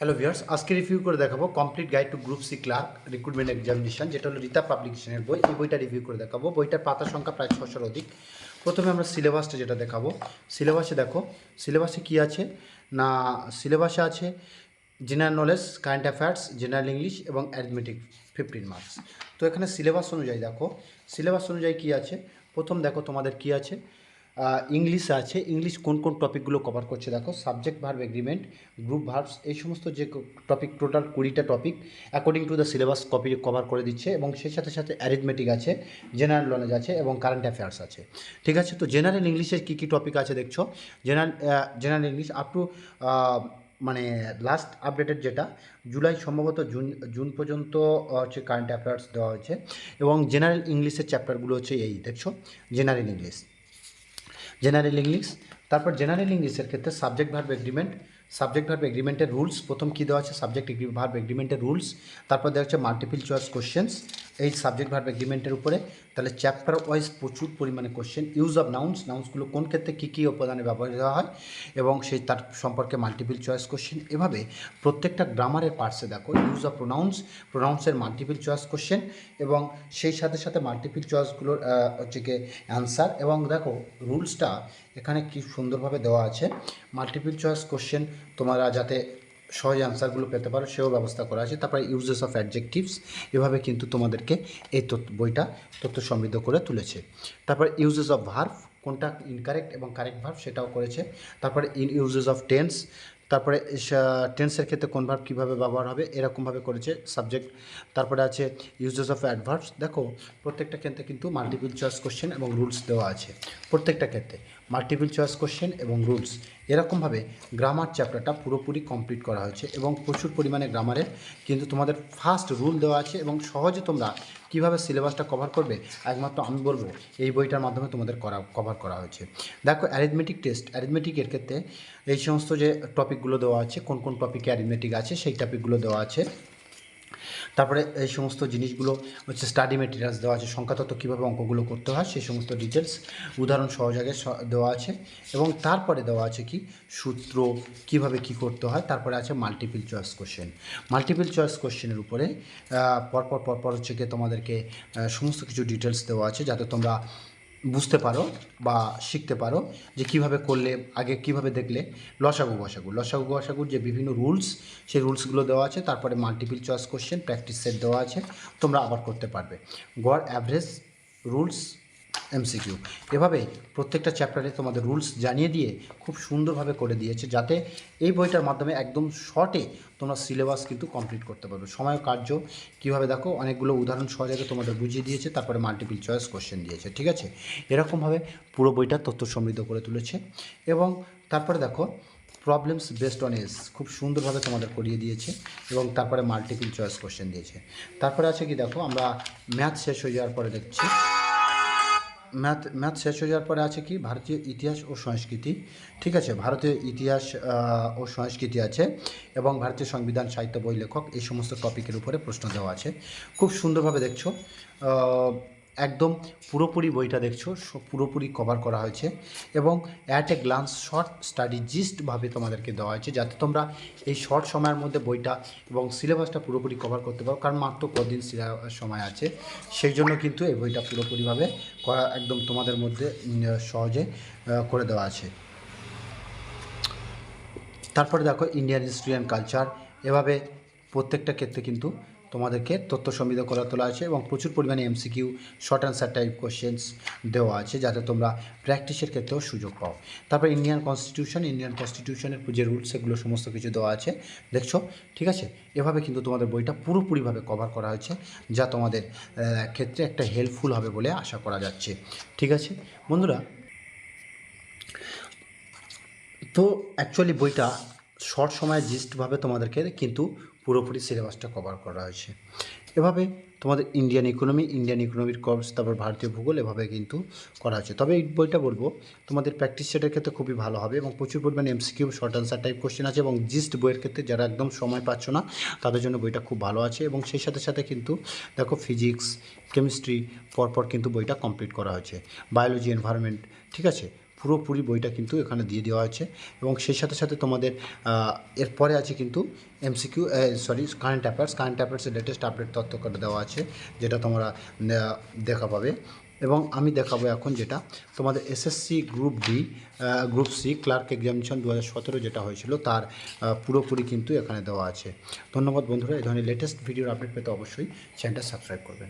Hello viewers, আজকে review করে দেখাবো complete guide to group C clerk recruitment examination, যেটা হলো রিতা পাবলিকেশনের বই। এই বইটা রিভিউ করে দেখাবো। বইটার পাতা সংখ্যা প্রায় 600-র অধিক। প্রথমে আমরা সিলেবাসটা যেটা দেখাবো। সিলেবাসে দেখো, সিলেবাসে কী আছে না, সিলেবাসে আছে general knowledge, current affairs, general English এবং অ্যারিথমেটিক 15 মার্কস। তো এখানে সিলেবাস অনুযায়ী দেখো, সিলেবাস অনুযায়ী কী আছে। প্রথম দেখো তোমাদের কী আছে, ইংলিশ আছে। ইংলিশ কোন কোন টপিকগুলো কভার করছে দেখো, subject verb agreement, group verbs, এই সমস্ত যে টপিক, টোটাল 20টা topic according to the syllabus cover করে দিচ্ছে। এবং সেই সাথে সাথে অ্যারিথমেটিক আছে, জেনারেল নলেজ আছে এবং কারেন্ট অ্যাফেয়ার্স আছে। ঠিক আছে, তো জেনারেল ইংলিশে কী কী টপিক আছে দেখছো। জেনারেল ইংলিশ আপ টু মানে লাস্ট আপডেটেড যেটা জুলাই, সম্ভবত জুন পর্যন্ত হচ্ছে কারেন্ট অ্যাফেয়ার্স দেওয়া হয়েছে। এবং জেনারেল ইংলিশের চ্যাপ্টারগুলো হচ্ছে এই দেখছো, জেনারেল ইংলিশ। তারপর জেনারেল ইংলিশের ক্ষেত্রে সাবজেক্ট ভার্ব এগ্রিমেন্টের রুলস। প্রথম কী দেওয়া আছে, সাবজেক্ট ভার্ব এগ্রিমেন্টের রুলস। তারপর দেওয়া হচ্ছে মাল্টিপল চয়েস কোশ্চেন্স এই সাবজেক্ট ভার্ব এগ্রিমেন্টের উপরে। তাহলে চ্যাপ্টার ওয়াইজ প্রচুর পরিমাণে কোশ্চেন। ইউজ অফ নাউন্সগুলো কোন ক্ষেত্রে কী কী উপাদানে ব্যবহার করা হয় এবং সেই তার সম্পর্কে মাল্টিপল চয়েস কোশ্চেন। এভাবে প্রত্যেকটা গ্রামারের পার্টসে দেখো, ইউজ অফ প্রোনাউন্সের মাল্টিপল চয়েস কোশ্চেন এবং সেই সাথে সাথে মাল্টিপল চয়েসগুলোর হচ্ছে কি অ্যান্সার। এবং দেখো রুলসটা এখানে কি সুন্দরভাবে দেওয়া আছে। মাল্টিপল চয়েস কোশ্চেন তোমরা যাতে সহজে অ্যান্সারগুলো পেতে পারো সেও ব্যবস্থা করা আছে। তারপরে ইউজেস অফ অ্যাডজেক্টিভস, এভাবে কিন্তু তোমাদেরকে এই বইটা তথ্য সমৃদ্ধ করে তুলেছে। তারপরে ইউজেস অফ ভার্ব, কোনটা ইনকারেক্ট এবং কারেক্ট ভার্ব সেটাও করেছে। তারপরে ইউজেস অফ টেন্স, তারপরে টেন্সের ক্ষেত্রে কোন ভার্ব কীভাবে ব্যবহার হবে এরকমভাবে করেছে সাবজেক্ট। তারপরে আছে ইউজেস অফ অ্যাডভার্বস। দেখো প্রত্যেকটা ক্ষেত্রে কিন্তু মাল্টিপল চয়েস কোশ্চেন এবং রুলস দেওয়া আছে। প্রত্যেকটা ক্ষেত্রে মাল্টিপল চয়েস কোশ্চেন এবং রুলস এরকমভাবে গ্রামার চ্যাপ্টারটা পুরোপুরি কমপ্লিট করা হয়েছে। এবং প্রচুর পরিমাণে গ্রামারের কিন্তু তোমাদের ফার্স্ট রুল দেওয়া আছে এবং সহজে তোমরা কীভাবে সিলেবাসটা কভার করবে একমাত্র আমি বলবো এই বইটার মাধ্যমে তোমাদের কভার করা হয়েছে। দেখো অ্যারিথমেটিক টেস্ট, অ্যারিথমেটিকের ক্ষেত্রে এই সমস্ত যে টপিকগুলো দেওয়া আছে, কোন কোন টপিকে অ্যারিথমেটিক আছে সেই টপিকগুলো দেওয়া আছে। তারপরে এই সমস্ত জিনিসগুলো হচ্ছে স্টাডি মেটেরিয়ালস দেওয়া আছে, সংখ্যাতত্ত্ব কীভাবে অঙ্কগুলো করতে হয় সেই সমস্ত ডিটেলস উদাহরণ সহযোগে দেওয়া আছে। এবং তারপরে দেওয়া আছে কি সূত্র, কিভাবে কি করতে হয়। তারপরে আছে মাল্টিপল চয়েস কোশ্চেনের উপরে পরপর হচ্ছে কি তোমাদেরকে সমস্ত কিছু ডিটেলস দেওয়া আছে যাতে তোমরা বুঝতে পারো বা শিখতে পারো যে কিভাবে করলে, আগে কিভাবে দেখলে লসাগু যে বিভিন্ন রুলস সেই রুলসগুলো দেওয়া আছে। তারপরে multiple choice question practice set দেওয়া আছে, তোমরা আবার করতে পারবে। গড় অ্যাভারেজ রুলস এমসিকিউ, এভাবে প্রত্যেকটা চ্যাপ্টারে তোমাদের রুলস জানিয়ে দিয়ে খুব সুন্দরভাবে করে দিয়েছে যাতে এই বইটার মাধ্যমে একদম শর্টে তোমরা সিলেবাস কিন্তু কমপ্লিট করতে পারবে। সময় কার্য কীভাবে দেখো, অনেকগুলো উদাহরণ সহজে তোমাদের বুঝিয়ে দিয়েছে, তারপরে মাল্টিপল চয়েস কোশ্চেন দিয়েছে। ঠিক আছে, এরকমভাবে পুরো বইটা তথ্য সমৃদ্ধ করে তুলেছে। এবং তারপরে দেখো প্রবলেমস বেসড অন এজ খুব সুন্দরভাবে তোমাদের করিয়ে দিয়েছে এবং তারপরে মাল্টিপল চয়েস কোশ্চেন দিয়েছে। তারপরে আছে কি দেখো, আমরা ম্যাথ শেষ হয়ে যাওয়ার পরে দেখছি, ম্যাথ শেষ হয়ে যাওয়ার পরে আছে কি ভারতীয় ইতিহাস ও সংস্কৃতি। ঠিক আছে, ভারতীয় ইতিহাস ও সংস্কৃতি আছে এবং ভারতীয় সংবিধান, সাহিত্য, বই, লেখক, এই সমস্ত টপিকের উপরে প্রশ্ন দেওয়া আছে। খুব সুন্দরভাবে দেখছো, একদম পুরোপুরি বইটা দেখছো, পুরোপুরি কভার করা হয়েছে। এবং at a glance short study জিস্টভাবে তোমাদেরকে দেওয়া হয়েছে যাতে তোমরা এই শর্ট সময়ের মধ্যে বইটা এবং সিলেবাসটা পুরোপুরি কভার করতে পারো, কারণ মাত্র কদিন সময় আছে। সেই জন্য কিন্তু এই বইটা পুরোপুরিভাবে একদম তোমাদের মধ্যে সহজে করে দেওয়া আছে। তারপরে দেখো ইন্ডিয়ান হিস্ট্রি অ্যান্ড কালচার, এভাবে প্রত্যেকটা ক্ষেত্রে কিন্তু তোমাদেরকে তথ্য সমৃদ্ধ করা তোলা আছে এবং প্রচুর পরিমাণে MCQ, short answer type questions দেওয়া আছে যাতে তোমরা প্র্যাকটিসের ক্ষেত্রেও সুযোগ পাও। তারপর ইন্ডিয়ান কনস্টিটিউশনের যে রুলস সেগুলো সমস্ত কিছু দেওয়া আছে দেখছো। ঠিক আছে, এভাবে কিন্তু তোমাদের বইটা পুরোপুরিভাবে কভার করা হয়েছে যা তোমাদের ক্ষেত্রে একটা হেল্পফুল হবে বলে আশা করা যাচ্ছে। ঠিক আছে বন্ধুরা, তো অ্যাকচুয়ালি বইটা শর্ট সময়ে জিস্টভাবে তোমাদেরকে কিন্তু পুরোপুরি সিলেবাসটা কভার করা হয়েছে। এভাবে তোমাদের ইন্ডিয়ান ইকোনমির কোর্স, তারপর ভারতীয় ভূগোল এভাবে কিন্তু করা হয়েছে। তবে এই বইটা বলবো তোমাদের প্র্যাকটিস সেটের ক্ষেত্রে খুবই ভালো হবে এবং প্রচুর পরিমাণে MCQ, short answer type question আছে। এবং জিস্ট বইয়ের ক্ষেত্রে যারা একদম সময় পাচ্ছ না তাদের জন্য বইটা খুব ভালো আছে। এবং সেই সাথে সাথে কিন্তু দেখো ফিজিক্স, কেমিস্ট্রি পরপর কিন্তু বইটা কমপ্লিট করা হয়েছে, বায়োলজি, এনভায়রনমেন্ট। ঠিক আছে, পুরোপুরি বইটা কিন্তু এখানে দিয়ে দেওয়া আছে এবং সেই সাথে সাথে তোমাদের এরপরে আছে কিন্তু এমসিকিউ কারেন্ট অ্যাফেয়ার্সের লেটেস্ট আপডেট তথ্য করে দেওয়া আছে, যেটা তোমরা দেখা পাবে। এবং আমি দেখাবো এখন যেটা তোমাদের SSC group C clerk examination 2017 যেটা হয়েছিল তার পুরোপুরি কিন্তু এখানে দেওয়া আছে। ধন্যবাদ বন্ধুরা, এই ধরনের লেটেস্ট ভিডিওর আপডেট পেতে অবশ্যই চ্যানেলটা সাবস্ক্রাইব করবেন।